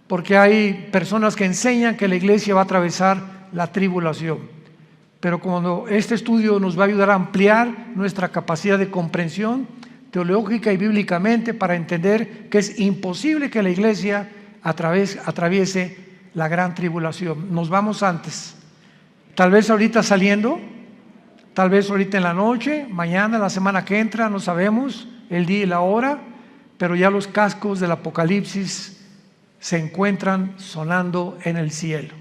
porque hay personas que enseñan que la iglesia va a atravesar la tribulación. Pero cuando este estudio nos va a ayudar a ampliar nuestra capacidad de comprensión teológica y bíblicamente para entender que es imposible que la iglesia atraviese la gran tribulación. Nos vamos antes, tal vez ahorita saliendo, tal vez ahorita en la noche, mañana, la semana que entra, no sabemos el día y la hora, pero ya los cascos del Apocalipsis se encuentran sonando en el cielo.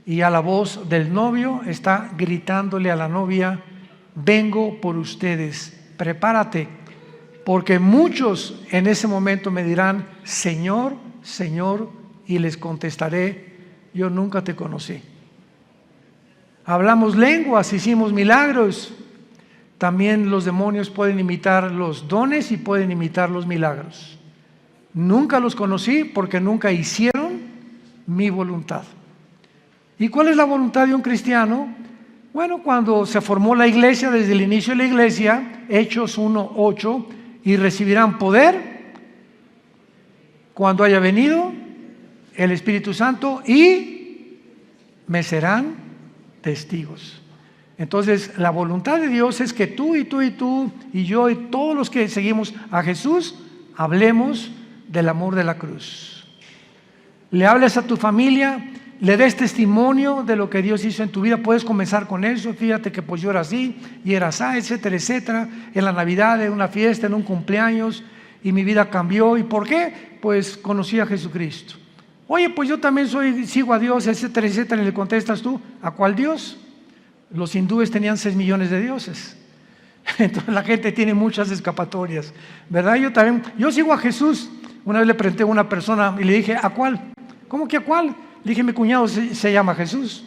Y a la voz del novio está gritándole a la novia: vengo por ustedes, prepárate, porque muchos en ese momento me dirán: Señor, Señor, y les contestaré: yo nunca te conocí. Hablamos lenguas, hicimos milagros. También los demonios pueden imitar los dones y pueden imitar los milagros. Nunca los conocí porque nunca hicieron mi voluntad. ¿Y cuál es la voluntad de un cristiano? Bueno, cuando se formó la iglesia, desde el inicio de la iglesia, Hechos 1:8, y recibirán poder cuando haya venido el Espíritu Santo y me serán testigos. Entonces, la voluntad de Dios es que tú y tú y tú y yo y todos los que seguimos a Jesús hablemos del amor de la cruz. Le hables a tu familia, le des testimonio de lo que Dios hizo en tu vida. Puedes comenzar con eso: fíjate que pues yo era así y era así, etcétera, etcétera. En la Navidad, en una fiesta, en un cumpleaños, y mi vida cambió. ¿Y por qué? Pues conocí a Jesucristo. Oye, pues yo también sigo a Dios, etcétera, etcétera. Y le contestas tú: ¿a cuál Dios? Los hindúes tenían 6 millones de dioses. Entonces la gente tiene muchas escapatorias, ¿verdad? Yo sigo a Jesús. Una vez le pregunté a una persona y le dije: ¿a cuál? ¿Cómo que a cuál? Le dije: mi cuñado se llama Jesús.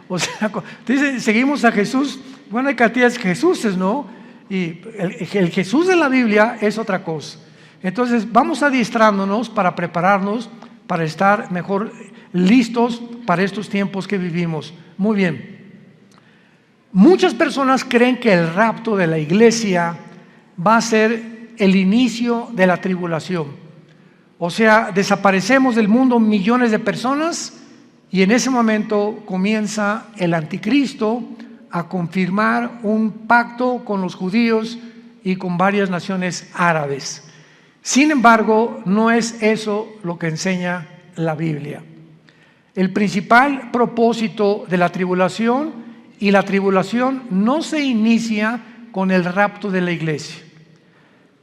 O sea, dice, seguimos a Jesús. Bueno, hay cantidades de Jesuses, ¿no? Y el Jesús de la Biblia es otra cosa. Entonces vamos adiestrándonos para prepararnos, para estar mejor listos para estos tiempos que vivimos. Muy bien. Muchas personas creen que el rapto de la iglesia va a ser el inicio de la tribulación. O sea, desaparecemos del mundo millones de personas y en ese momento comienza el anticristo a confirmar un pacto con los judíos y con varias naciones árabes. Sin embargo, no es eso lo que enseña la Biblia. El principal propósito de la tribulación, y la tribulación no se inicia con el rapto de la iglesia.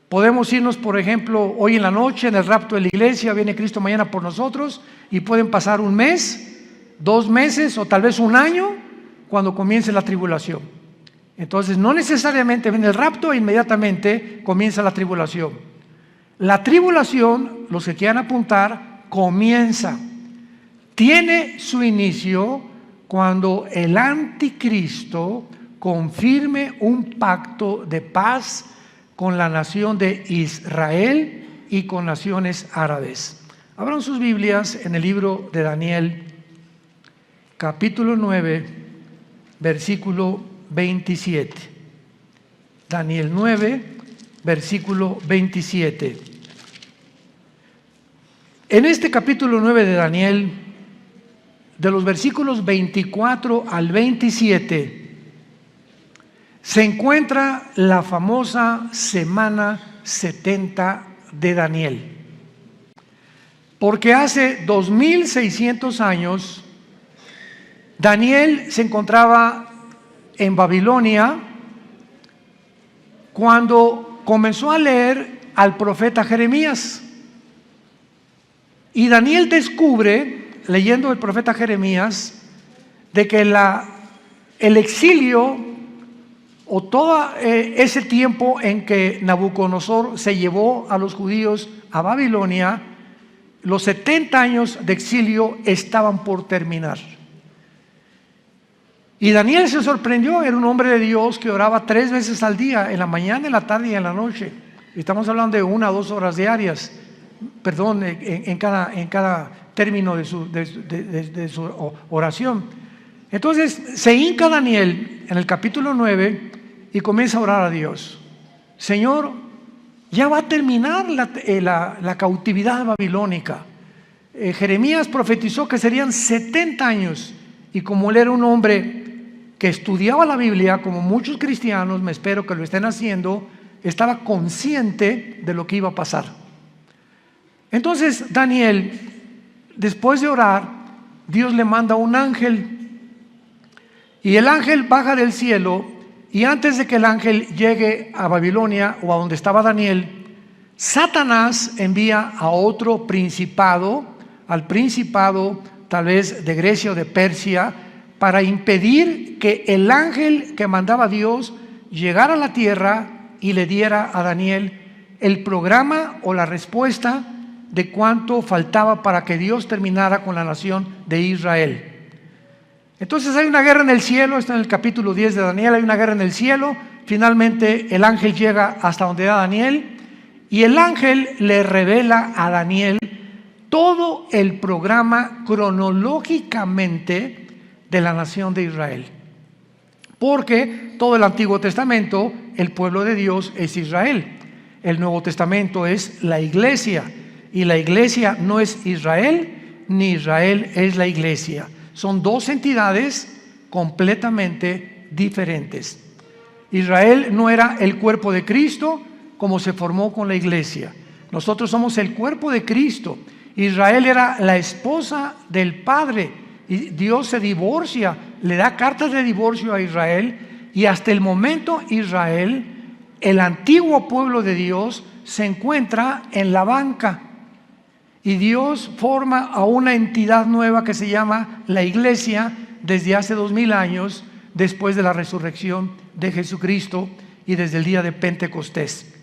Podemos irnos, por ejemplo, hoy en la noche en el rapto de la iglesia, viene Cristo mañana por nosotros, y pueden pasar 1 mes, 2 meses o tal vez 1 año cuando comience la tribulación. Entonces no necesariamente viene el rapto e inmediatamente comienza la tribulación. La tribulación, los que quieran apuntar, comienza, tiene su inicio cuando el anticristo confirme un pacto de paz con la nación de Israel y con naciones árabes. Abran sus Biblias en el libro de Daniel, capítulo 9, versículo 27. Daniel 9, versículo 27. En este capítulo 9 de Daniel, de los versículos 24 al 27, se encuentra la famosa semana 70 de Daniel. Porque hace 2600 años, Daniel se encontraba en Babilonia cuando comenzó a leer al profeta Jeremías. Y Daniel descubre, leyendo el profeta Jeremías, de que el exilio o todo ese tiempo en que Nabucodonosor se llevó a los judíos a Babilonia, los 70 años de exilio estaban por terminar. Y Daniel se sorprendió. Era un hombre de Dios que oraba 3 veces al día, en la mañana, en la tarde y en la noche. Estamos hablando de 1 a 2 horas diarias, perdón, en cada término de su oración. Entonces se hinca Daniel en el capítulo 9 y comienza a orar a Dios. Señor, ya va a terminar la cautividad babilónica. Jeremías profetizó que serían 70 años, y como él era un hombre que estudiaba la Biblia, como muchos cristianos, me espero que lo estén haciendo, estaba consciente de lo que iba a pasar. Entonces Daniel, después de orar, Dios le manda un ángel, y el ángel baja del cielo, y antes de que el ángel llegue a Babilonia o a donde estaba Daniel, Satanás envía a otro principado, al principado tal vez de Grecia o de Persia, para impedir que el ángel que mandaba Dios llegara a la tierra y le diera a Daniel el programa o la respuesta de cuánto faltaba para que Dios terminara con la nación de Israel. Entonces hay una guerra en el cielo, está en el capítulo 10 de Daniel, hay una guerra en el cielo. Finalmente el ángel llega hasta donde da Daniel, y el ángel le revela a Daniel todo el programa cronológicamente de la nación de Israel. Porque todo el Antiguo Testamento, el pueblo de Dios es Israel. El Nuevo Testamento es la iglesia, y la iglesia no es Israel, ni Israel es la iglesia. Son dos entidades completamente diferentes. Israel no era el cuerpo de Cristo como se formó con la iglesia. Nosotros somos el cuerpo de Cristo. Israel era la esposa del Padre, y Dios se divorcia, le da cartas de divorcio a Israel, y hasta el momento Israel, el antiguo pueblo de Dios, se encuentra en la banca. Y Dios forma a una entidad nueva que se llama la iglesia desde hace 2000 años, después de la resurrección de Jesucristo y desde el día de Pentecostés.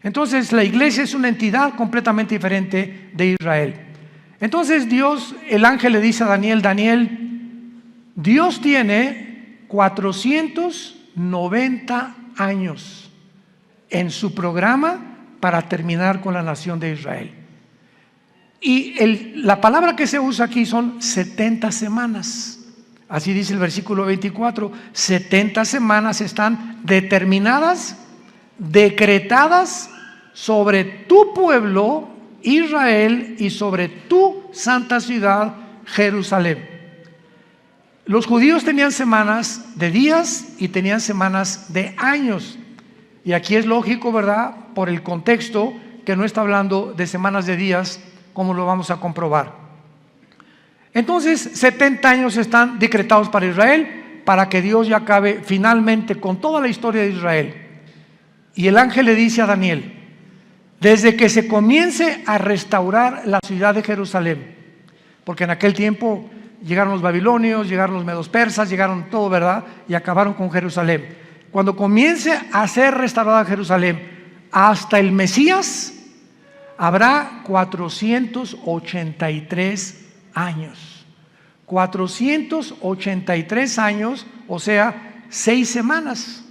Entonces la iglesia es una entidad completamente diferente de Israel. Entonces Dios, el ángel le dice a Daniel: Daniel, Dios tiene 490 años en su programa para terminar con la nación de Israel. Y la palabra que se usa aquí son 70 semanas. Así dice el versículo 24. 70 semanas están determinadas, decretadas sobre tu pueblo Israel y sobre tu santa ciudad Jerusalén. Los judíos tenían semanas de días y tenían semanas de años. Y aquí es lógico, ¿verdad?, por el contexto, que no está hablando de semanas de días, como lo vamos a comprobar. Entonces 70 años están decretados para Israel, para que Dios ya acabe finalmente con toda la historia de Israel. Y el ángel le dice a Daniel: desde que se comience a restaurar la ciudad de Jerusalén, porque en aquel tiempo llegaron los babilonios, llegaron los medos persas, llegaron todo, ¿verdad?, y acabaron con Jerusalén. Cuando comience a ser restaurada Jerusalén hasta el Mesías, habrá 483 años. 483 años, o sea, 6 semanas,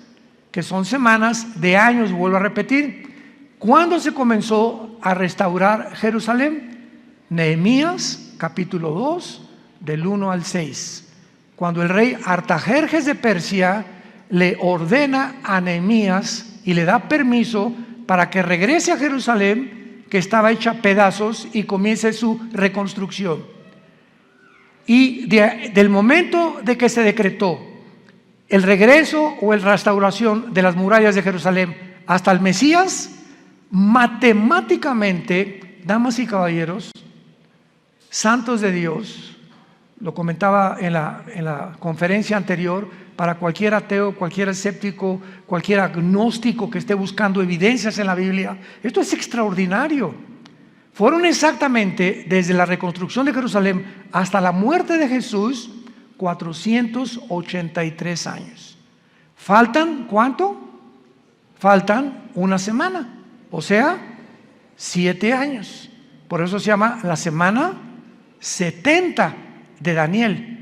que son semanas de años, vuelvo a repetir. ¿Cuándo se comenzó a restaurar Jerusalén? Nehemías, capítulo 2, del 1 al 6. Cuando el rey Artajerjes de Persia le ordena a Nehemías y le da permiso para que regrese a Jerusalén, que estaba hecha a pedazos, y comience su reconstrucción. Y del momento de que se decretó el regreso o la restauración de las murallas de Jerusalén hasta el Mesías, matemáticamente, damas y caballeros, santos de Dios, lo comentaba en la conferencia anterior, para cualquier ateo, cualquier escéptico, cualquier agnóstico que esté buscando evidencias en la Biblia, esto es extraordinario. Fueron exactamente desde la reconstrucción de Jerusalén hasta la muerte de Jesús 483 años. ¿Faltan cuánto? Faltan una semana, o sea, 7 años. Por eso se llama la semana 70 de Daniel.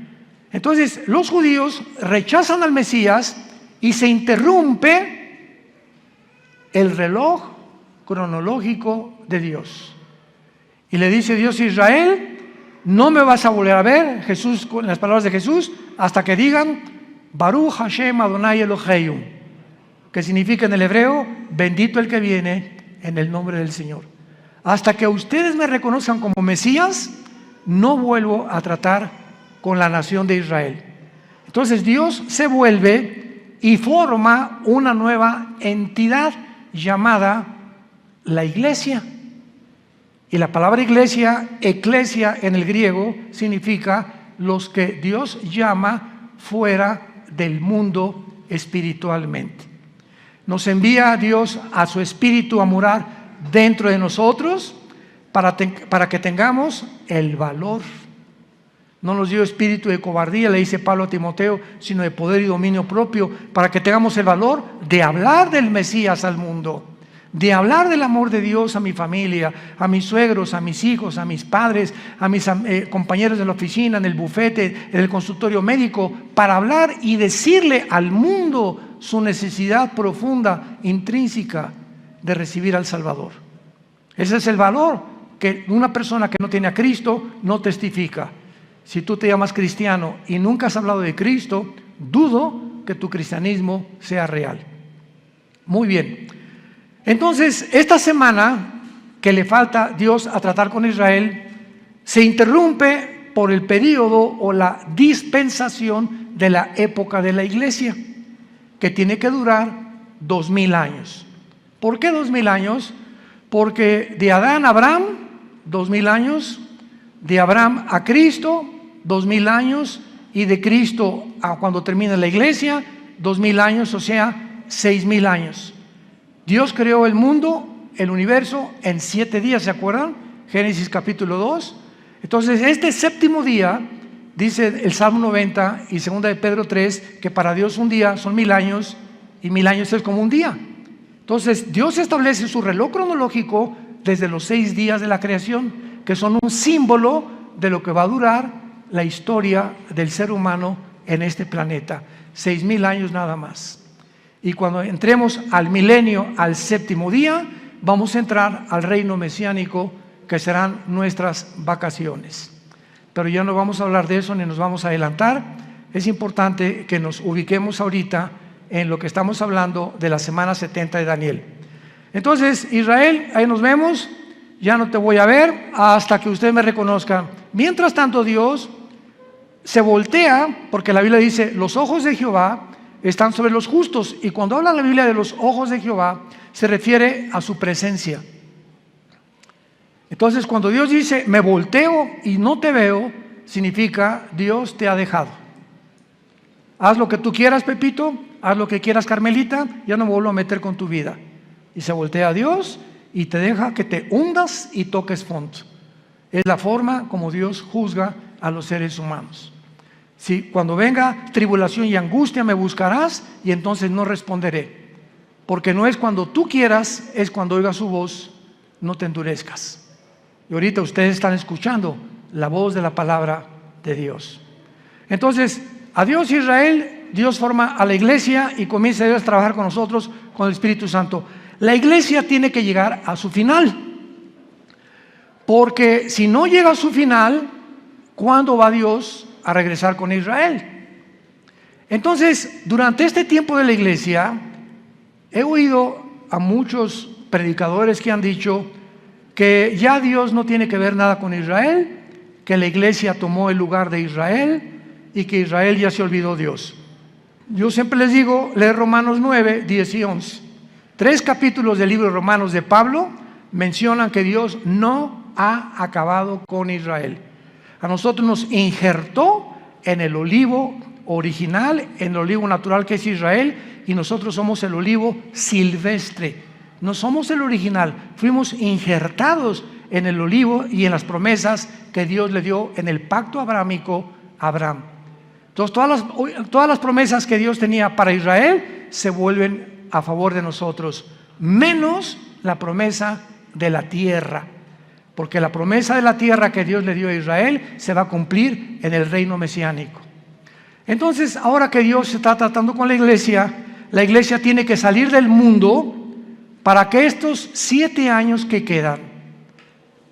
Entonces los judíos rechazan al Mesías y se interrumpe el reloj cronológico de Dios. Y le dice Dios a Israel: no me vas a volver a ver, Jesús, con las palabras de Jesús, hasta que digan Baruch Hashem Adonai Eloheinu, que significa en el hebreo: bendito el que viene en el nombre del Señor. Hasta que ustedes me reconozcan como Mesías, no vuelvo a tratar con la nación de Israel. Entonces Dios se vuelve y forma una nueva entidad llamada la iglesia. Y la palabra iglesia, eclesia en el griego, significa los que Dios llama fuera del mundo espiritualmente. Nos envía a Dios a su espíritu a morar dentro de nosotros para que tengamos el valor. No nos dio espíritu de cobardía, le dice Pablo a Timoteo, sino de poder y dominio propio, para que tengamos el valor de hablar del Mesías al mundo, de hablar del amor de Dios a mi familia, a mis suegros, a mis hijos, a mis padres, a mis compañeros de la oficina, en el bufete, en el consultorio médico, para hablar y decirle al mundo su necesidad profunda, intrínseca de recibir al Salvador. Ese es el valor que una persona que no tiene a Cristo no testifica. Si tú te llamas cristiano y nunca has hablado de Cristo, dudo que tu cristianismo sea real. Muy bien. Entonces, esta semana que le falta Dios a tratar con Israel, se interrumpe por el periodo o la dispensación de la época de la iglesia, que tiene que durar 2000 años. ¿Por qué 2000 años? Porque de Adán a Abraham, 2000 años, de Abraham a Cristo, 2000 años, y de Cristo a cuando termina la iglesia, 2000 años, o sea, 6000 años. Dios creó el mundo, el universo, en 7 días, ¿se acuerdan? Génesis capítulo 2. Entonces, este séptimo día, dice el Salmo 90 y 2 de Pedro 3, que para Dios un día son 1000 años, y 1000 años es como un día. Entonces, Dios establece su reloj cronológico desde los 6 días de la creación, que son un símbolo de lo que va a durar la historia del ser humano en este planeta. 6000 años nada más. Y cuando entremos al milenio, al séptimo día, vamos a entrar al reino mesiánico, que serán nuestras vacaciones. Pero ya no vamos a hablar de eso ni nos vamos a adelantar. Es importante que nos ubiquemos ahorita en lo que estamos hablando de la semana 70 de Daniel. Entonces, Israel, ahí nos vemos. Ya no te voy a ver hasta que usted me reconozca. Mientras tanto, Dios se voltea, porque la Biblia dice, los ojos de Jehová están sobre los justos, y cuando habla la Biblia de los ojos de Jehová, se refiere a su presencia. Entonces, cuando Dios dice, me volteo y no te veo, significa, Dios te ha dejado. Haz lo que tú quieras, Pepito, haz lo que quieras, Carmelita, ya no me vuelvo a meter con tu vida. Y se voltea a Dios y te deja que te hundas y toques fondo. Es la forma como Dios juzga a los seres humanos. Si cuando venga tribulación y angustia me buscarás, y entonces no responderé, porque no es cuando tú quieras, es cuando oigas su voz, no te endurezcas. Y ahorita ustedes están escuchando la voz de la palabra de Dios. Entonces, adiós Israel, Dios forma a la iglesia y comienza Dios a trabajar con nosotros, con el Espíritu Santo. La iglesia tiene que llegar a su final, porque si no llega a su final, ¿cuándo va Dios a regresar con Israel? Entonces, durante este tiempo de la iglesia, he oído a muchos predicadores que han dicho que ya Dios no tiene que ver nada con Israel, que la iglesia tomó el lugar de Israel y que Israel ya se olvidó de Dios. Yo siempre les digo, leer Romanos 9, 10 y 11. 3 capítulos del libro de Romanos de Pablo mencionan que Dios no ha acabado con Israel. A nosotros nos injertó en el olivo original, en el olivo natural que es Israel, y nosotros somos el olivo silvestre. No somos el original, fuimos injertados en el olivo y en las promesas que Dios le dio en el pacto abrahámico a Abraham. Entonces todas las promesas que Dios tenía para Israel se vuelven a favor de nosotros, menos la promesa de la tierra. Porque la promesa de la tierra que Dios le dio a Israel se va a cumplir en el reino mesiánico. Entonces, ahora que Dios está tratando con la iglesia tiene que salir del mundo para que estos 7 años que quedan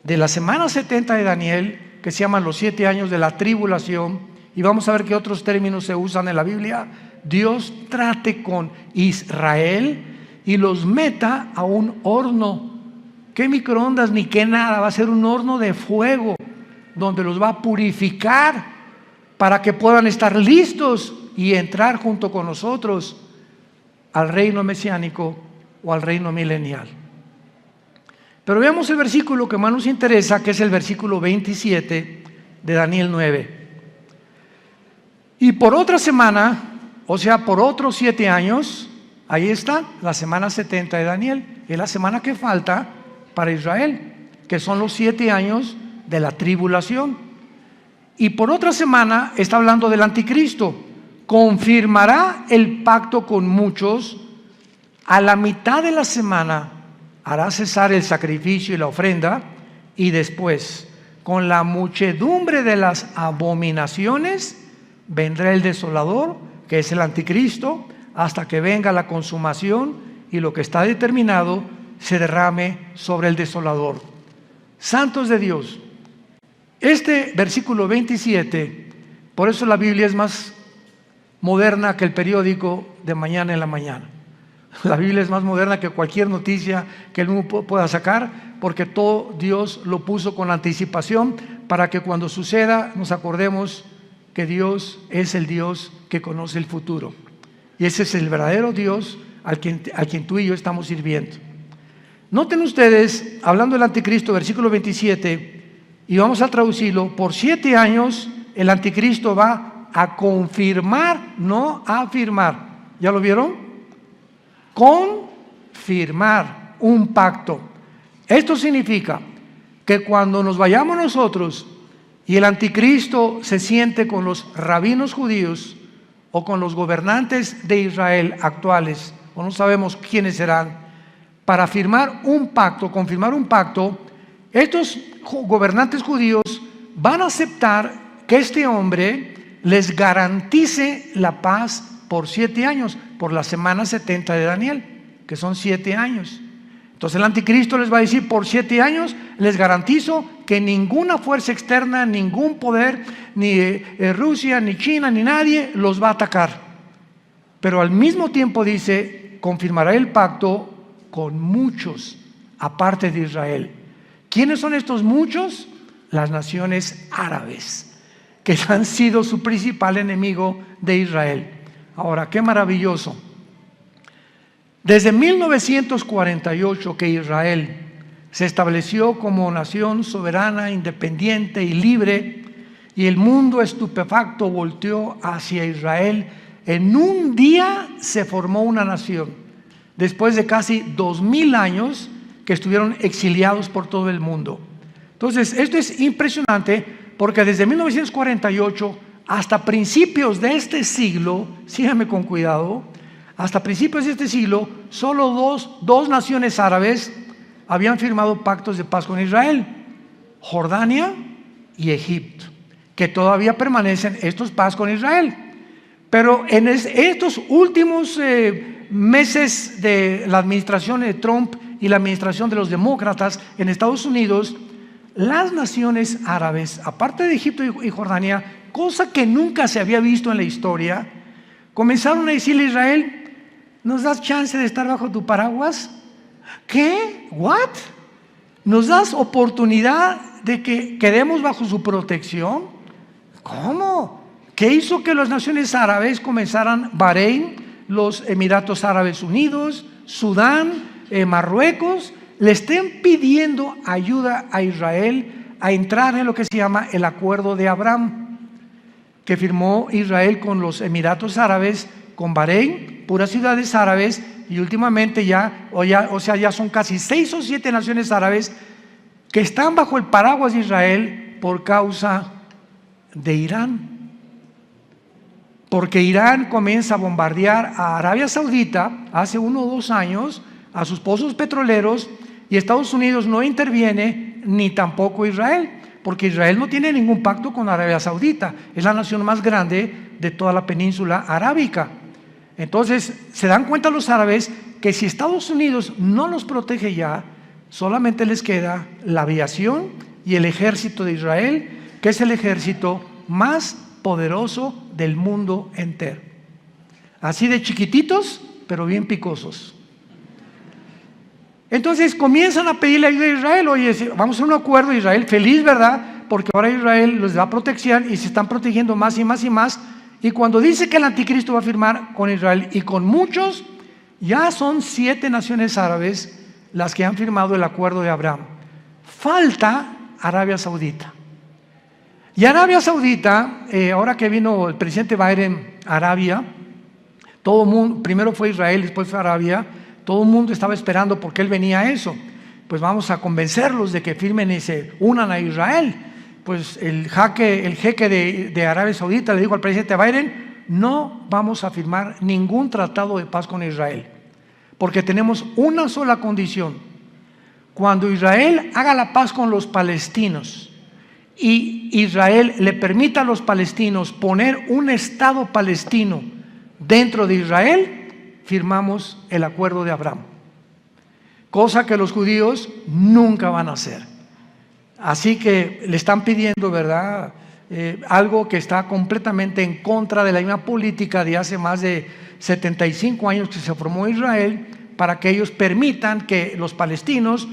de la semana 70 de Daniel, que se llaman los 7 años de la tribulación, y vamos a ver qué otros términos se usan en la Biblia, Dios trate con Israel y los meta a un horno qué microondas ni qué nada, va a ser un horno de fuego donde los va a purificar para que puedan estar listos y entrar junto con nosotros al reino mesiánico o al reino milenial. Pero veamos el versículo que más nos interesa, que es el versículo 27 de Daniel 9. Y por otra semana, o sea, por otros 7 años, ahí está la semana 70 de Daniel, es la semana que falta para Israel, que son los 7 años de la tribulación. Y por otra semana está hablando del anticristo. Confirmará el pacto con muchos. A la mitad de la semana hará cesar el sacrificio y la ofrenda, y después, con la muchedumbre de las abominaciones, vendrá el desolador, que es el anticristo, hasta que venga la consumación y lo que está determinado se derrame sobre el desolador. Santos de Dios, este versículo 27, por eso la Biblia es más moderna que el periódico de mañana en la mañana. La Biblia es más moderna que cualquier noticia que el mundo pueda sacar, porque todo Dios lo puso con anticipación para que cuando suceda nos acordemos que Dios es el Dios que conoce el futuro. Y ese es el verdadero Dios a quien tú y yo estamos sirviendo. Noten ustedes, hablando del anticristo, versículo 27, y vamos a traducirlo: por 7 años el anticristo va a confirmar, no a afirmar. ¿Ya lo vieron? Confirmar un pacto. Esto significa que cuando nos vayamos nosotros y el anticristo se siente con los rabinos judíos o con los gobernantes de Israel actuales, o no sabemos quiénes serán, para firmar un pacto, confirmar un pacto, estos gobernantes judíos van a aceptar que este hombre les garantice la paz por 7 años, por la semana 70 de Daniel, que son 7 años. Entonces el anticristo les va a decir: por 7 años les garantizo que ninguna fuerza externa, ningún poder, ni Rusia, ni China, ni nadie los va a atacar. Pero al mismo tiempo dice: confirmará el pacto con muchos, aparte de Israel. ¿Quiénes son estos muchos? Las naciones árabes, que han sido su principal enemigo de Israel. Ahora, qué maravilloso. Desde 1948 que Israel se estableció como nación soberana, independiente y libre, y el mundo estupefacto volteó hacia Israel, en un día se formó una nación, después de casi 2000 años que estuvieron exiliados por todo el mundo. Entonces, esto es impresionante, porque desde 1948 hasta principios de este siglo, síganme con cuidado, hasta principios de este siglo, solo dos naciones árabes habían firmado pactos de paz con Israel: Jordania y Egipto, que todavía permanecen estos paz con Israel. Pero en estos últimos meses de la administración de Trump y la administración de los demócratas en Estados Unidos, las naciones árabes, aparte de Egipto y Jordania, cosa que nunca se había visto en la historia, comenzaron a decirle a Israel: ¿nos das chance de estar bajo tu paraguas? ¿Qué? ¿What? ¿Nos das oportunidad de que quedemos bajo su protección? ¿Cómo? ¿Qué hizo que las naciones árabes comenzaran? Bahrein, los Emiratos Árabes Unidos, Sudán, Marruecos, le estén pidiendo ayuda a Israel a entrar en lo que se llama el Acuerdo de Abraham, que firmó Israel con los Emiratos Árabes, con Bahrein, puras ciudades árabes, y últimamente ya son casi 6 o 7 naciones árabes que están bajo el paraguas de Israel por causa de Irán. Porque Irán comienza a bombardear a Arabia Saudita hace 1 o 2 años, a sus pozos petroleros, y Estados Unidos no interviene, ni tampoco Israel, porque Israel no tiene ningún pacto con Arabia Saudita, es la nación más grande de toda la península arábica. Entonces se dan cuenta los árabes que si Estados Unidos no los protege ya, solamente les queda la aviación y el ejército de Israel, que es el ejército más poderoso del mundo entero. Así de chiquititos, pero bien picosos. Entonces comienzan a pedirle ayuda a Israel. Oye, vamos a un acuerdo, Israel feliz, ¿verdad? Porque ahora Israel les da protección y se están protegiendo más y más y más. Y cuando dice que el anticristo va a firmar con Israel y con muchos, ya son 7 naciones árabes las que han firmado el acuerdo de Abraham. Falta Arabia Saudita. Y Arabia Saudita, ahora que vino el presidente Biden a Arabia, todo el mundo, primero fue Israel, después fue Arabia, todo el mundo estaba esperando porque él venía a eso. Pues vamos a convencerlos de que firmen y se unan a Israel. Pues el jeque de Arabia Saudita le dijo al presidente Biden: no vamos a firmar ningún tratado de paz con Israel, porque tenemos una sola condición. Cuando Israel haga la paz con los palestinos y Israel le permita a los palestinos poner un Estado palestino dentro de Israel, firmamos el acuerdo de Abraham. Cosa que los judíos nunca van a hacer. Así que le están pidiendo, ¿verdad? Algo que está completamente en contra de la misma política de hace más de 75 años que se formó Israel, para que ellos permitan que los palestinos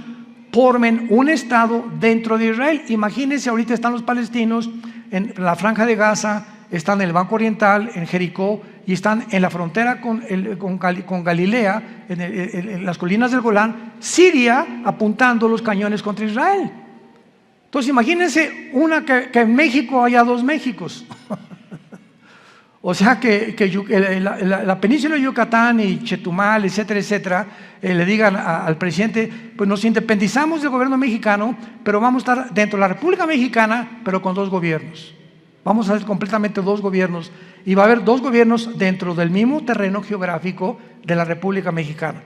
formen un Estado dentro de Israel. Imagínense, ahorita están los palestinos en la Franja de Gaza, están en el Banco Oriental, en Jericó, y están en la frontera con Galilea, en las colinas del Golán, Siria, apuntando los cañones contra Israel. Entonces imagínense que en México haya 2 Méxicos. O sea que la península de Yucatán y Chetumal, etcétera, etcétera, le digan al presidente: pues nos independizamos del gobierno mexicano, pero vamos a estar dentro de la República Mexicana, pero con 2 gobiernos. Vamos a hacer completamente 2 gobiernos, y va a haber 2 gobiernos dentro del mismo terreno geográfico de la República Mexicana.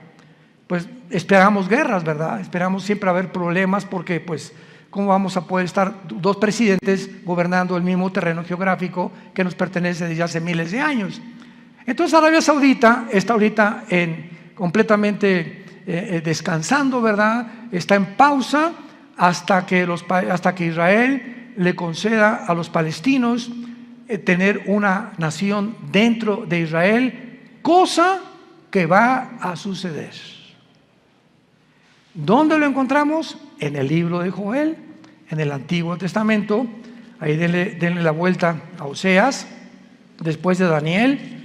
Pues esperamos guerras, ¿verdad? Esperamos siempre haber problemas, porque pues ¿cómo vamos a poder estar 2 presidentes gobernando el mismo terreno geográfico que nos pertenece desde hace miles de años? Entonces Arabia Saudita está ahorita completamente descansando, ¿verdad? Está en pausa hasta que Israel le conceda a los palestinos tener una nación dentro de Israel, cosa que va a suceder. ¿Dónde lo encontramos? En el libro de Joel, en el Antiguo Testamento. Ahí denle la vuelta a Oseas, después de Daniel,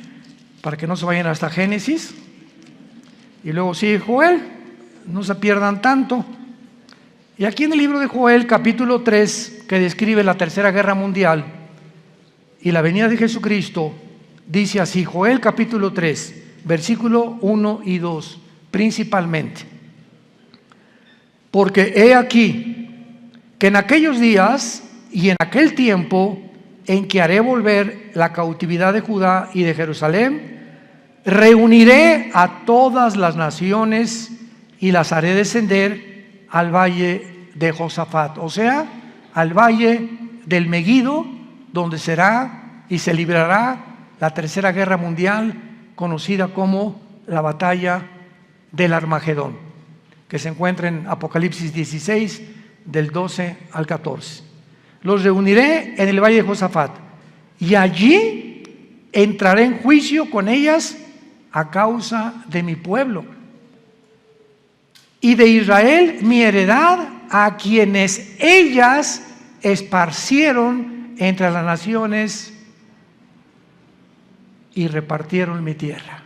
para que no se vayan hasta Génesis, y luego sigue Joel, no se pierdan tanto. Y aquí en el libro de Joel, capítulo 3, que describe la Tercera Guerra Mundial y la venida de Jesucristo, dice así: Joel capítulo 3, versículo 1 y 2, principalmente: porque he aquí que en aquellos días y en aquel tiempo en que haré volver la cautividad de Judá y de Jerusalén, reuniré a todas las naciones y las haré descender al valle de Josafat, o sea, al valle del Meguido, donde será y se librará la Tercera Guerra Mundial, conocida como la batalla del Armagedón, que se encuentra en Apocalipsis 16, del 12 al 14. Los reuniré en el valle de Josafat, y allí entraré en juicio con ellas a causa de mi pueblo y de Israel, mi heredad, a quienes ellas esparcieron entre las naciones y repartieron mi tierra.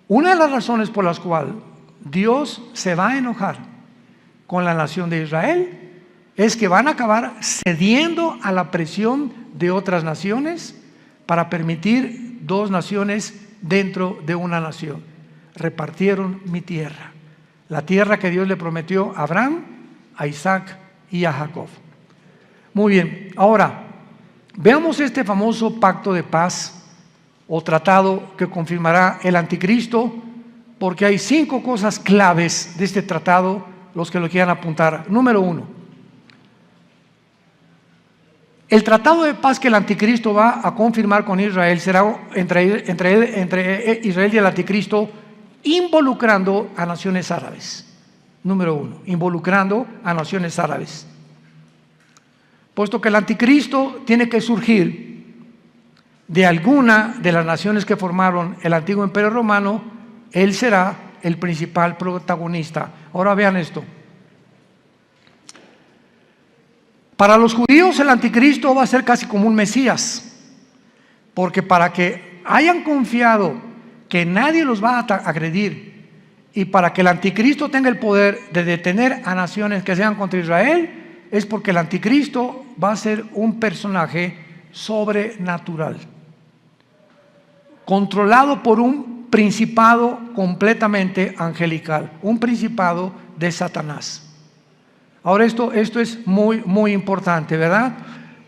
Una de las razones por las cuales Dios se va a enojar con la nación de Israel es que van a acabar cediendo a la presión de otras naciones para permitir 2 naciones dentro de una nación. Repartieron mi tierra, la tierra que Dios le prometió a Abraham, a Isaac y a Jacob. Muy bien, ahora veamos este famoso pacto de paz o tratado que confirmará el anticristo, porque hay 5 cosas claves de este tratado, los que lo quieran apuntar. Número 1, el tratado de paz que el anticristo va a confirmar con Israel será entre Israel y el anticristo, involucrando a naciones árabes. Número 1, involucrando a naciones árabes. Puesto que el anticristo tiene que surgir de alguna de las naciones que formaron el antiguo imperio romano, él será el principal protagonista. Ahora vean esto. Para los judíos el anticristo va a ser casi como un Mesías, porque para que hayan confiado que nadie los va a agredir y para que el anticristo tenga el poder de detener a naciones que sean contra Israel, es porque el anticristo va a ser un personaje sobrenatural, controlado por un principado completamente angelical, un principado de Satanás. Ahora esto es muy, muy importante, ¿verdad?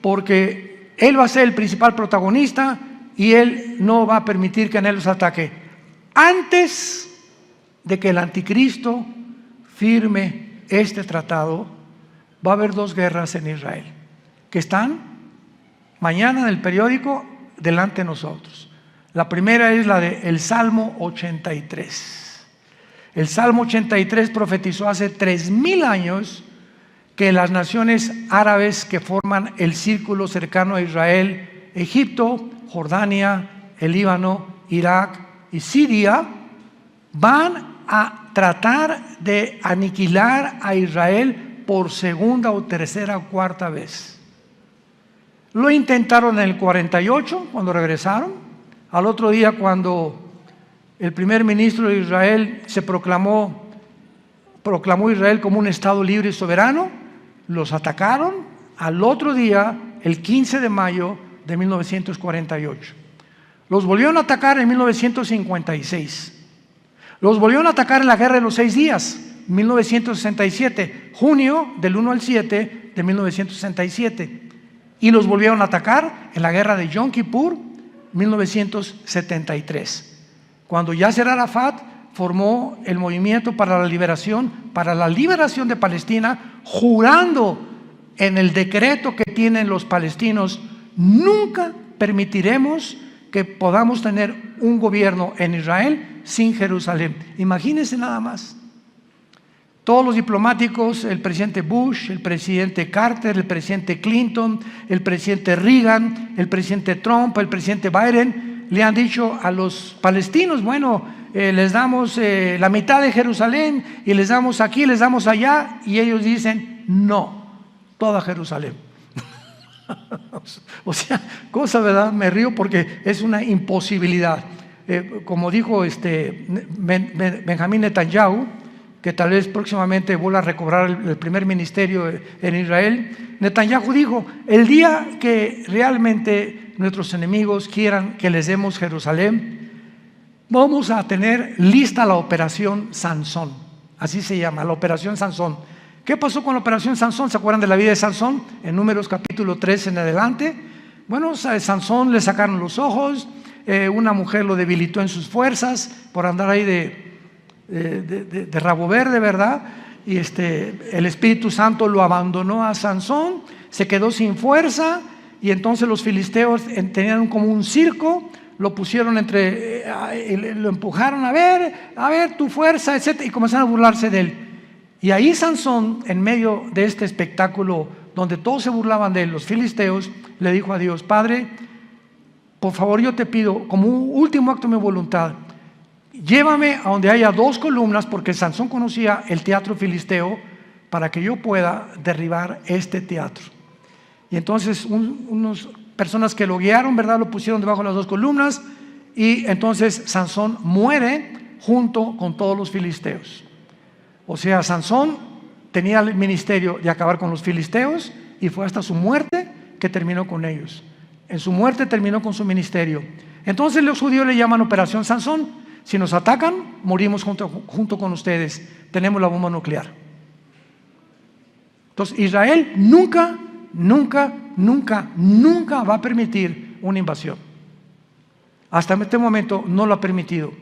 Porque él va a ser el principal protagonista y él no va a permitir que nadie los ataque. Antes de que el anticristo firme este tratado, va a haber 2 guerras en Israel, que están mañana en el periódico delante de nosotros. La primera es la del Salmo 83. El Salmo 83 profetizó hace 3000 años que las naciones árabes que forman el círculo cercano a Israel, Egipto, Jordania, el Líbano, Irak y Siria, van a tratar de aniquilar a Israel por segunda o tercera o cuarta vez. Lo intentaron en el 48, cuando regresaron. Al otro día, cuando el primer ministro de Israel proclamó Israel como un estado libre y soberano, los atacaron al otro día, el 15 de mayo de 1948. Los volvieron a atacar en 1956. Los volvieron a atacar en la Guerra de los 6 días, 1967, junio del 1 al 7 de 1967. Y los volvieron a atacar en la Guerra de Yom Kippur, 1973. Cuando Yasser Arafat formó el movimiento para la liberación de Palestina, jurando en el decreto que tienen los palestinos: nunca permitiremos que podamos tener un gobierno en Israel sin Jerusalén. Imagínense nada más. Todos los diplomáticos, el presidente Bush, el presidente Carter, el presidente Clinton, el presidente Reagan, el presidente Trump, el presidente Biden, le han dicho a los palestinos: bueno, les damos la mitad de Jerusalén y les damos aquí, les damos allá, y ellos dicen: no, toda Jerusalén. O sea, cosa, ¿verdad? Me río porque es una imposibilidad. Como dijo Benjamín Netanyahu, que tal vez próximamente vuelva a recobrar el primer ministerio en Israel, Netanyahu dijo: el día que realmente nuestros enemigos quieran que les demos Jerusalén, vamos a tener lista la operación Sansón. Así se llama, la operación Sansón. ¿Qué pasó con la operación Sansón? ¿Se acuerdan de la vida de Sansón? En Números capítulo 3 en adelante. Bueno, a Sansón le sacaron los ojos, una mujer lo debilitó en sus fuerzas por andar ahí de rabo verde, ¿verdad? Y el Espíritu Santo lo abandonó a Sansón, se quedó sin fuerza, y entonces los filisteos tenían como un circo, lo pusieron lo empujaron, a ver tu fuerza, etc., y comenzaron a burlarse de él. Y ahí Sansón, en medio de este espectáculo donde todos se burlaban de él, los filisteos, le dijo a Dios: Padre, por favor, yo te pido, como un último acto de mi voluntad, llévame a donde haya 2 columnas, porque Sansón conocía el teatro filisteo, para que yo pueda derribar este teatro. Y entonces unas personas que lo guiaron, ¿verdad?, lo pusieron debajo de las 2 columnas, y entonces Sansón muere junto con todos los filisteos. O sea, Sansón tenía el ministerio de acabar con los filisteos, y fue hasta su muerte que terminó con ellos. En su muerte terminó con su ministerio. Entonces los judíos le llaman Operación Sansón. Si nos atacan, morimos junto con ustedes. Tenemos la bomba nuclear. Entonces Israel nunca va a permitir una invasión. Hasta este momento no lo ha permitido,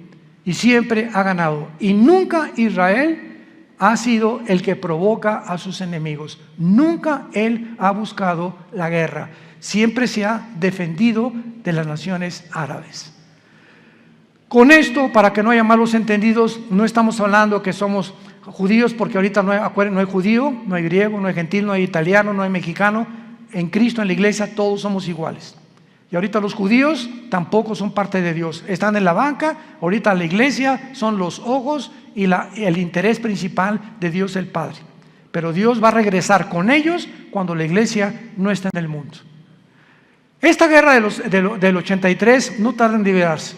y siempre ha ganado. Y nunca Israel ha sido el que provoca a sus enemigos. Nunca él ha buscado la guerra. Siempre se ha defendido de las naciones árabes. Con esto, para que no haya malos entendidos, no estamos hablando que somos judíos, porque ahorita no hay judío, no hay griego, no hay gentil, no hay italiano, no hay mexicano. En Cristo, en la iglesia, todos somos iguales. Y ahorita los judíos tampoco son parte de Dios. Están en la banca, ahorita la iglesia son los ojos y el interés principal de Dios el Padre. Pero Dios va a regresar con ellos cuando la iglesia no está en el mundo. Esta guerra del 83 no tarda en liberarse,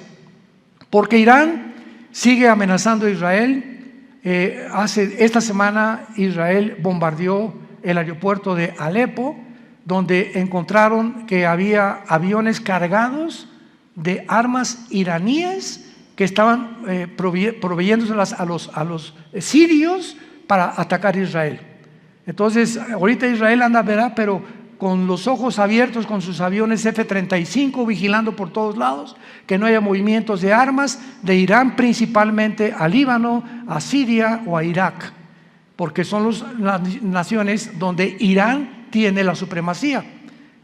porque Irán sigue amenazando a Israel. Esta semana Israel bombardeó el aeropuerto de Alepo, donde encontraron que había aviones cargados de armas iraníes que estaban proveyéndoselas a los sirios para atacar a Israel. Entonces, ahorita Israel anda, ¿verdad?, pero con los ojos abiertos, con sus aviones F-35 vigilando por todos lados, que no haya movimientos de armas de Irán principalmente a Líbano, a Siria o a Irak, porque son las naciones donde Irán tiene la supremacía.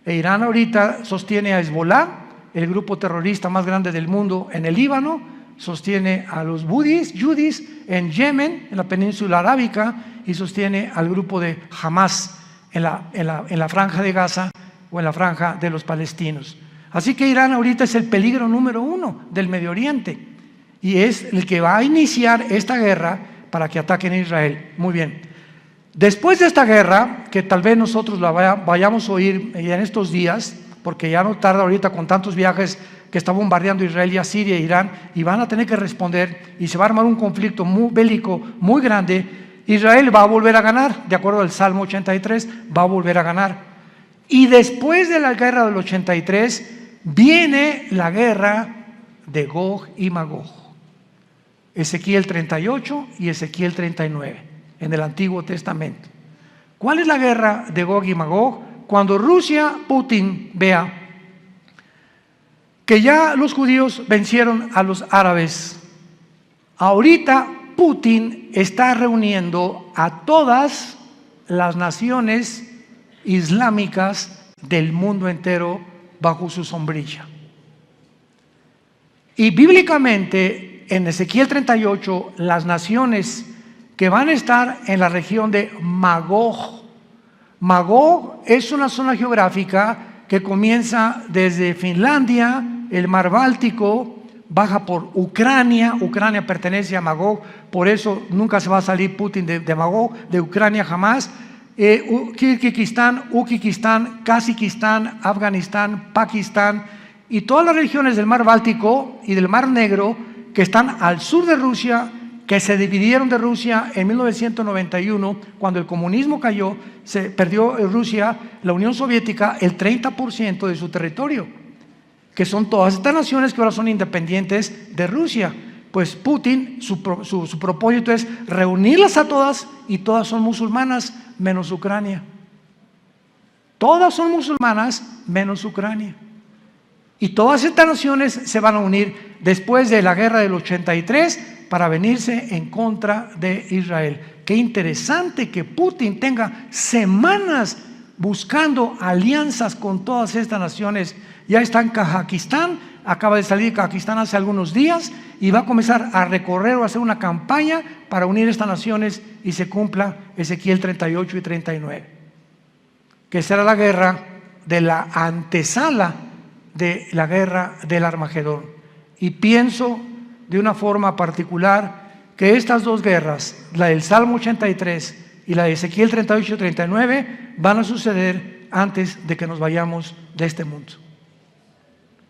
Irán ahorita sostiene a Hezbollah, el grupo terrorista más grande del mundo en el Líbano, sostiene a los yudis en Yemen, en la península arábica, y sostiene al grupo de Hamas en la franja de Gaza o en la franja de los palestinos. Así que Irán ahorita es el peligro número 1 del Medio Oriente y es el que va a iniciar esta guerra para que ataquen a Israel. Muy bien. Después de esta guerra, que tal vez nosotros la vayamos a oír en estos días, porque ya no tarda ahorita con tantos viajes que está bombardeando Israel y a Siria e Irán, y van a tener que responder, y se va a armar un conflicto bélico muy grande. Israel va a volver a ganar, de acuerdo al Salmo 83, va a volver a ganar. Y después de la guerra del 83, viene la guerra de Gog y Magog. Ezequiel 38 y Ezequiel 39, en el Antiguo Testamento. ¿Cuál es la guerra de Gog y Magog? Cuando Putin vea que ya los judíos vencieron a los árabes, ahorita Putin está reuniendo a todas las naciones islámicas del mundo entero bajo su sombrilla. Y bíblicamente, en Ezequiel 38, las naciones que van a estar en la región de Magog. Magog es una zona geográfica que comienza desde Finlandia, el mar Báltico, baja por Ucrania. Ucrania pertenece a Magog, por eso nunca se va a salir Putin de Magog, de Ucrania jamás. Kirguistán, Uzbekistán, Kazajistán, Afganistán, Pakistán y todas las regiones del mar Báltico y del mar Negro que están al sur de Rusia, que se dividieron de Rusia en 1991, cuando el comunismo cayó, se perdió en Rusia, la Unión Soviética, el 30% de su territorio, que son todas estas naciones que ahora son independientes de Rusia. Pues Putin, su propósito es reunirlas a todas, y todas son musulmanas, menos Ucrania. Todas son musulmanas, menos Ucrania. Y todas estas naciones se van a unir después de la guerra del 83 para venirse en contra de Israel. Qué interesante que Putin tenga semanas buscando alianzas con todas estas naciones. Ya está en Kazajistán, acaba de salir de Kazajistán hace algunos días y va a comenzar a recorrer o a hacer una campaña para unir estas naciones y se cumpla Ezequiel 38 y 39, que será la guerra de la antesala de la guerra del Armagedón. Y pienso de una forma particular que estas dos guerras, la del Salmo 83 y la de Ezequiel 38 y 39, van a suceder antes de que nos vayamos de este mundo.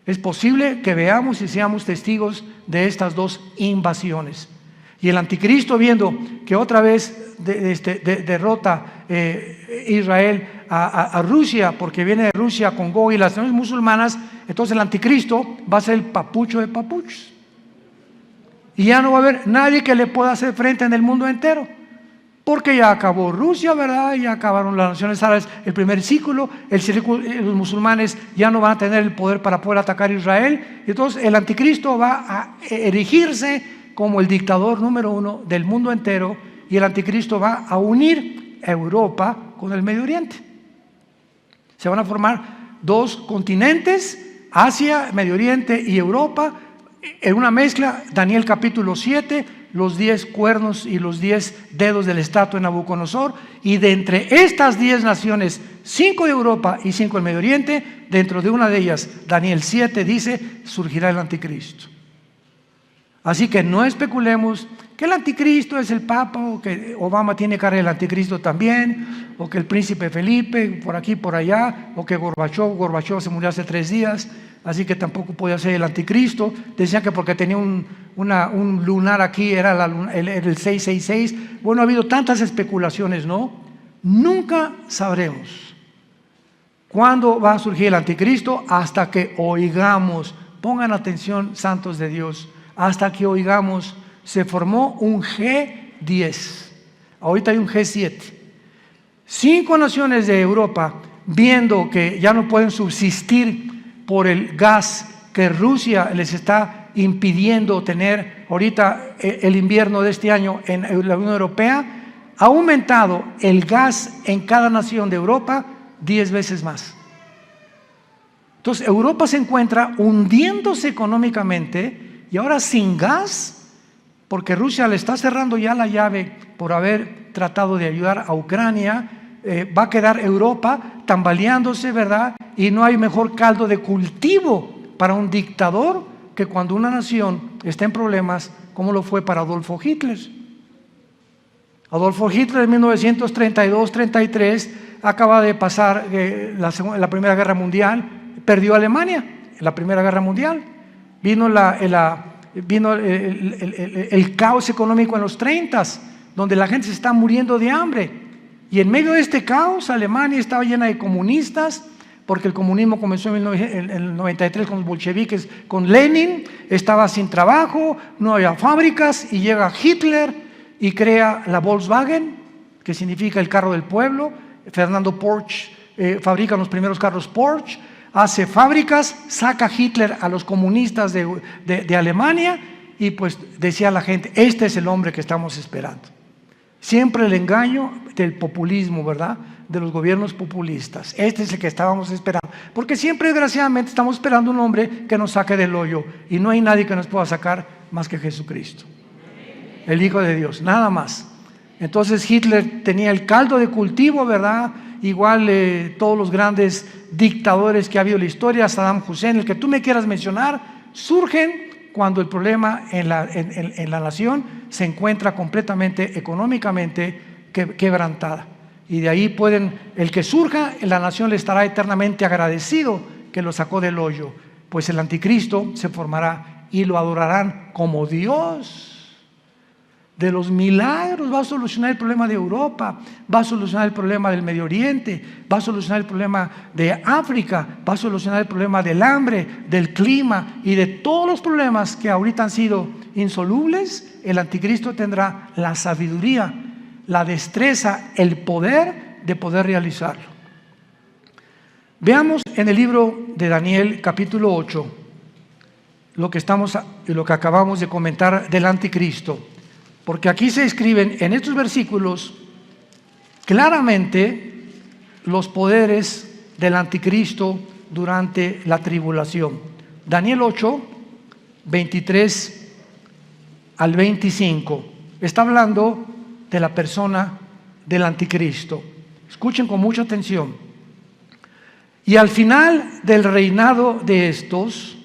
Es posible que veamos y seamos testigos de estas dos invasiones. Y el anticristo, viendo que otra vez derrota Israel a Rusia, porque viene de Rusia con Gog y las naciones musulmanas, entonces el anticristo va a ser el papucho de papuchos. Y ya no va a haber nadie que le pueda hacer frente en el mundo entero, porque ya acabó Rusia, ¿verdad? Ya acabaron las naciones árabes el primer ciclo, los musulmanes ya no van a tener el poder para poder atacar a Israel. Y entonces el anticristo va a erigirse como el dictador número 1 del mundo entero, y el anticristo va a unir a Europa con el Medio Oriente. Se van a formar dos continentes, Asia, Medio Oriente y Europa, en una mezcla. Daniel capítulo 7 los 10 cuernos y los 10 dedos del estatua de Nabucodonosor, y de entre estas 10 naciones, 5 de Europa y 5 del Medio Oriente, dentro de una de ellas, Daniel 7 dice, surgirá el anticristo. Así que no especulemos que el anticristo es el Papa, o que Obama tiene cara del anticristo también, o que el príncipe Felipe, por aquí, por allá, o que Gorbachov se murió hace 3 días, así que tampoco podía ser el anticristo. Decían que porque tenía un lunar aquí era el 666. Bueno, ha habido tantas especulaciones, ¿no? Nunca sabremos cuándo va a surgir el anticristo hasta que oigamos. Pongan atención, santos de Dios, hasta que oigamos. Se formó un G10, ahorita hay un G7. 5 naciones de Europa, viendo que ya no pueden subsistir por el gas que Rusia les está impidiendo tener ahorita el invierno de este año en la Unión Europea, ha aumentado el gas en cada nación de Europa 10 veces más. Entonces Europa se encuentra hundiéndose económicamente y ahora sin gas, porque Rusia le está cerrando ya la llave por haber tratado de ayudar a Ucrania. Va a quedar Europa tambaleándose, ¿verdad? Y no hay mejor caldo de cultivo para un dictador que cuando una nación está en problemas, como lo fue para Adolfo Hitler. Adolfo Hitler en 1932-33 acaba de pasar la Primera Guerra Mundial, perdió Alemania en la Primera Guerra Mundial. Vino el caos económico en los 30s, donde la gente se está muriendo de hambre, y en medio de este caos Alemania estaba llena de comunistas, porque el comunismo comenzó en el 93 con los bolcheviques, con Lenin. Estaba sin trabajo, no había fábricas, y llega Hitler y crea la Volkswagen, que significa el carro del pueblo. Fernando Porsche fabrica los primeros carros Porsche, hace fábricas, saca Hitler a los comunistas de Alemania, y pues decía la gente, este es el hombre que estamos esperando. Siempre el engaño del populismo, ¿verdad? De los gobiernos populistas. Este es el que estábamos esperando, porque siempre desgraciadamente estamos esperando un hombre que nos saque del hoyo, y no hay nadie que nos pueda sacar más que Jesucristo, el Hijo de Dios, nada más. Entonces Hitler tenía el caldo de cultivo, ¿verdad? Igual todos los grandes dictadores que ha habido en la historia, Saddam Hussein, el que tú me quieras mencionar, surgen cuando el problema en la nación se encuentra completamente económicamente quebrantada. Y de ahí el que surja en la nación le estará eternamente agradecido que lo sacó del hoyo, pues el anticristo se formará y lo adorarán como Dios. De los milagros va a solucionar el problema de Europa, va a solucionar el problema del Medio Oriente, va a solucionar el problema de África, va a solucionar el problema del hambre, del clima y de todos los problemas que ahorita han sido insolubles. El anticristo tendrá la sabiduría, la destreza, el poder de poder realizarlo. Veamos en el libro de Daniel capítulo 8 lo que acabamos de comentar del anticristo. Porque aquí se escriben en estos versículos claramente los poderes del anticristo durante la tribulación. Daniel 8, 23 al 25. Está hablando de la persona del anticristo. Escuchen con mucha atención. Y al final del reinado de estos,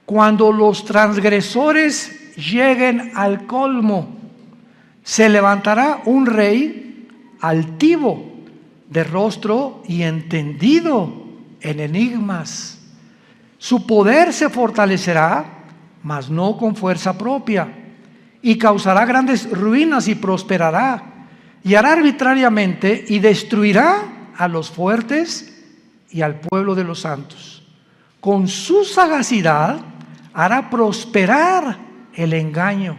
cuando los transgresores lleguen al colmo, se levantará un rey altivo, de rostro y entendido en enigmas. Su poder se fortalecerá, mas no con fuerza propia, y causará grandes ruinas y prosperará, y hará arbitrariamente y destruirá a los fuertes y al pueblo de los santos. Con su sagacidad hará prosperar el engaño.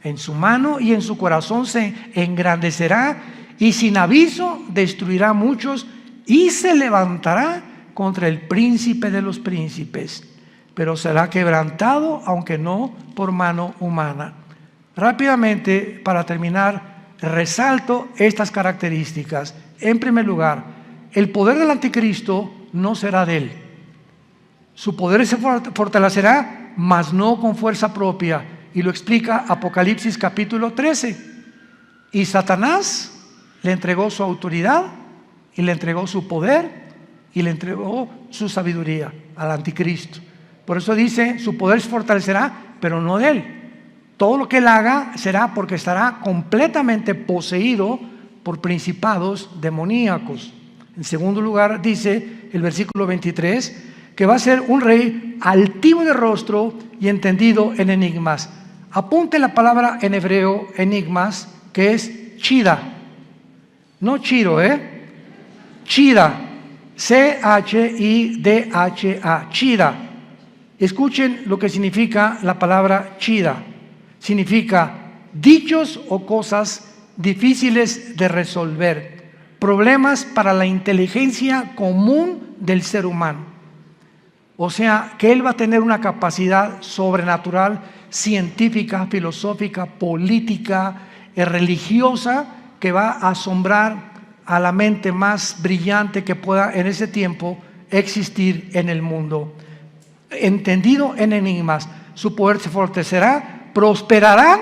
En su mano y en su corazón se engrandecerá, y sin aviso destruirá a muchos, y se levantará contra el príncipe de los príncipes, pero será quebrantado, aunque no por mano humana. Rápidamente, para terminar, resalto estas características. En primer lugar, el poder del anticristo no será de él. Su poder se fortalecerá, mas no con fuerza propia. y lo explica Apocalipsis capítulo 13. Y Satanás le entregó su autoridad y le entregó su poder y le entregó su sabiduría al anticristo. Por eso dice, su poder se fortalecerá, pero no de él. Todo lo que él haga será porque estará completamente poseído por principados demoníacos. En segundo lugar, dice el versículo 23, que va a ser un rey altivo de rostro y entendido en enigmas. Apunte la palabra en hebreo, enigmas, que es chida. No chiro, chida. C-H-I-D-H-A, chida. Escuchen lo que significa la palabra chida. Significa dichos o cosas difíciles de resolver, problemas para la inteligencia común del ser humano. O sea, que él va a tener una capacidad sobrenatural, científica, filosófica, política, religiosa, que va a asombrar a la mente más brillante que pueda en ese tiempo existir en el mundo. Entendido en enigmas, su poder se fortalecerá, prosperará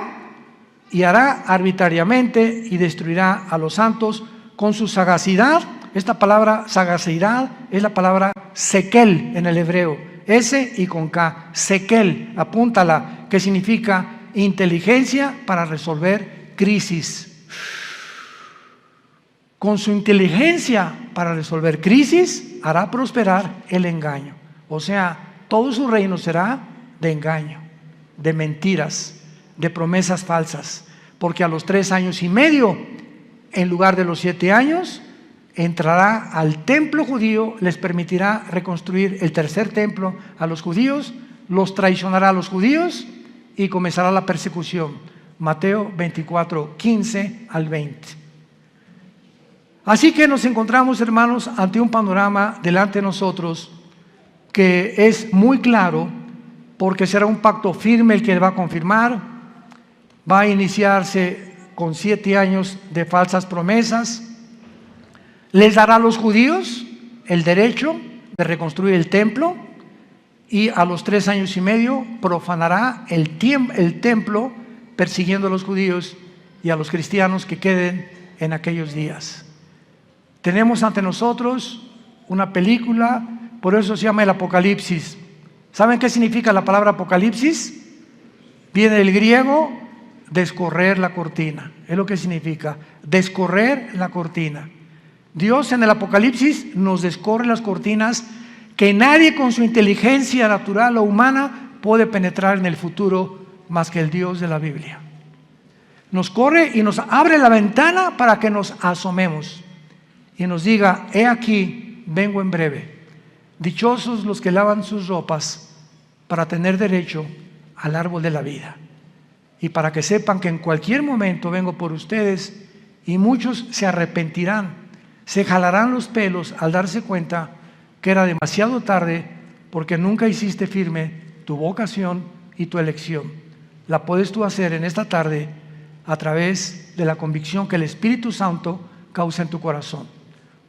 y hará arbitrariamente y destruirá a los santos con su sagacidad. Esta palabra sagacidad es la palabra sekel en el hebreo, S y con K, sekel, apúntala, que significa inteligencia para resolver crisis. Con su inteligencia para resolver crisis, hará prosperar el engaño. O sea, todo su reino será de engaño, de mentiras, de promesas falsas. Porque a los 3 años y medio, en lugar de los 7 años, entrará al templo judío, les permitirá reconstruir el tercer templo a los judíos, los traicionará a los judíos y comenzará la persecución. Mateo 24, 15 al 20. Así que nos encontramos, hermanos, ante un panorama delante de nosotros que es muy claro, porque será un pacto firme el que él va a confirmar. Va a iniciarse con 7 años de falsas promesas. Les dará a los judíos el derecho de reconstruir el templo y a los 3 años y medio profanará el templo, persiguiendo a los judíos y a los cristianos que queden en aquellos días. Tenemos ante nosotros una película, por eso se llama el Apocalipsis. ¿Saben qué significa la palabra Apocalipsis? Viene del griego descorrer la cortina, es lo que significa, descorrer la cortina. Dios en el Apocalipsis nos descorre las cortinas que nadie con su inteligencia natural o humana puede penetrar en el futuro más que el Dios de la Biblia. Nos corre y nos abre la ventana para que nos asomemos y nos diga, he aquí, vengo en breve. Dichosos los que lavan sus ropas para tener derecho al árbol de la vida. Y para que sepan que en cualquier momento vengo por ustedes y muchos se arrepentirán, se jalarán los pelos al darse cuenta que era demasiado tarde porque nunca hiciste firme tu vocación y tu elección. La puedes tú hacer en esta tarde a través de la convicción que el Espíritu Santo causa en tu corazón.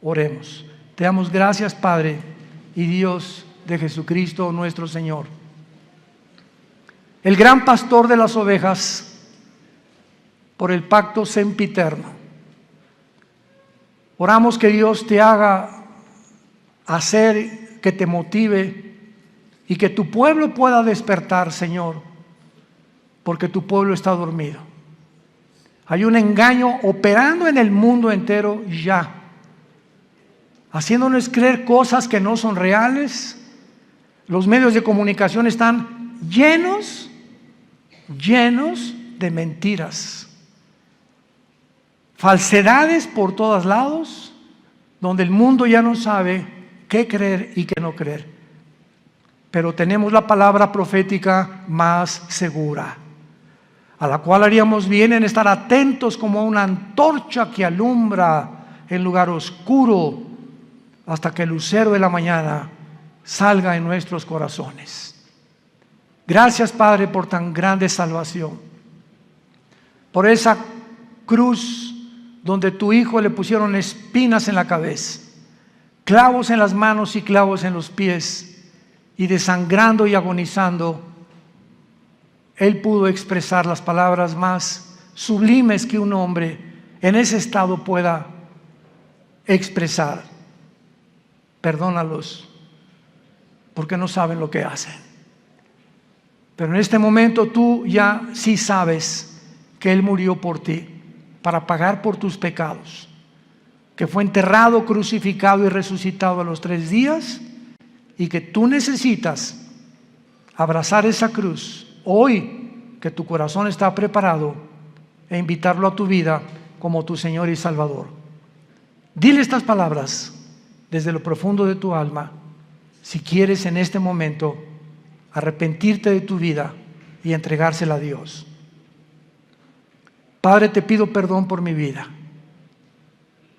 Oremos. Te damos gracias, Padre y Dios de Jesucristo nuestro Señor, el gran pastor de las ovejas, por el pacto sempiterno. Oramos que Dios te haga hacer, que te motive y que tu pueblo pueda despertar, Señor, porque tu pueblo está dormido. Hay un engaño operando en el mundo entero ya, haciéndonos creer cosas que no son reales. Los medios de comunicación están llenos de mentiras, falsedades por todos lados, donde el mundo ya no sabe qué creer y qué no creer. Pero tenemos la palabra profética más segura, a la cual haríamos bien en estar atentos como una antorcha que alumbra en lugar oscuro hasta que el lucero de la mañana salga en nuestros corazones. Gracias, Padre, por tan grande salvación, por esa cruz donde tu Hijo le pusieron espinas en la cabeza, clavos en las manos y clavos en los pies, y desangrando y agonizando Él pudo expresar las palabras más sublimes que un hombre en ese estado pueda expresar. Perdónalos, porque no saben lo que hacen. Pero en este momento tú ya sí sabes que Él murió por ti, para pagar por tus pecados, que fue enterrado, crucificado y resucitado a los 3 días, y que tú necesitas abrazar esa cruz hoy, que tu corazón está preparado, e invitarlo a tu vida como tu Señor y Salvador. Dile estas palabras desde lo profundo de tu alma, si quieres en este momento arrepentirte de tu vida y entregársela a Dios. Padre, te pido perdón por mi vida,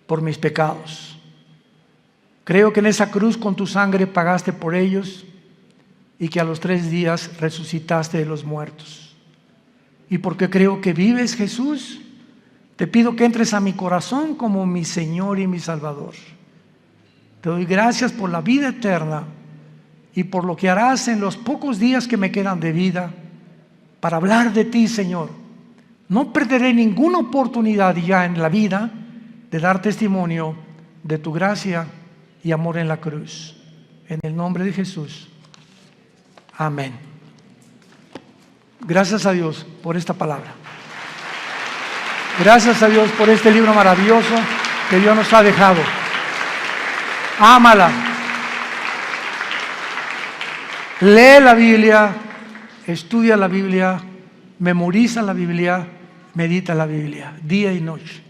por mis pecados. Creo que en esa cruz con tu sangre pagaste por ellos y que a los 3 días resucitaste de los muertos. Y porque creo que vives, Jesús, te pido que entres a mi corazón como mi Señor y mi Salvador. Te doy gracias por la vida eterna y por lo que harás en los pocos días que me quedan de vida para hablar de ti, Señor. No perderé ninguna oportunidad ya en la vida de dar testimonio de tu gracia y amor en la cruz. En el nombre de Jesús. Amén. Gracias a Dios por esta palabra. Gracias a Dios por este libro maravilloso que Dios nos ha dejado. Ámala. Lee la Biblia, estudia la Biblia, memoriza la Biblia, medita la Biblia, día y noche.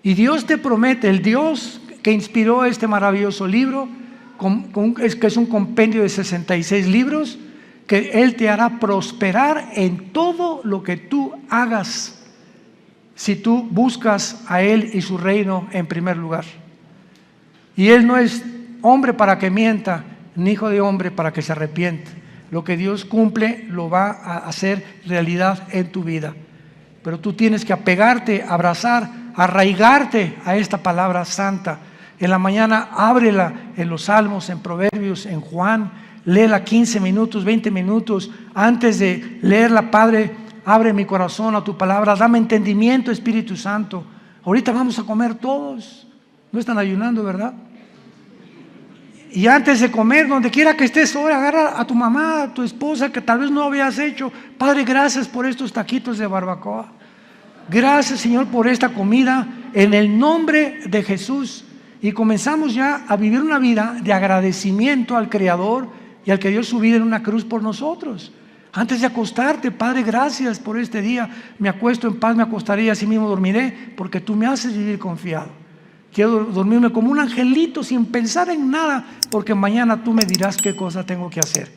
Y Dios te promete, el Dios que inspiró este maravilloso libro, que es un compendio de 66 libros, que Él te hará prosperar en todo lo que tú hagas, si tú buscas a Él y su reino en primer lugar. Y Él no es hombre para que mienta, ni hijo de hombre para que se arrepienta. Lo que Dios cumple lo va a hacer realidad en tu vida. Pero tú tienes que apegarte, abrazar, arraigarte a esta palabra santa. En la mañana ábrela en los Salmos, en Proverbios, en Juan. Léela 15 minutos, 20 minutos. Antes de leerla, Padre, abre mi corazón a tu palabra. Dame entendimiento, Espíritu Santo. Ahorita vamos a comer todos. No están ayunando, ¿verdad? Y antes de comer, donde quiera que estés, ahora agarra a tu mamá, a tu esposa, que tal vez no habías hecho. Padre, gracias por estos taquitos de barbacoa. Gracias, Señor, por esta comida, en el nombre de Jesús. Y comenzamos ya a vivir una vida de agradecimiento al Creador y al que dio su vida en una cruz por nosotros. Antes de acostarte, Padre, gracias por este día. Me acuesto en paz, me acostaré y así mismo dormiré, porque tú me haces vivir confiado. Quiero dormirme como un angelito sin pensar en nada, porque mañana tú me dirás qué cosa tengo que hacer.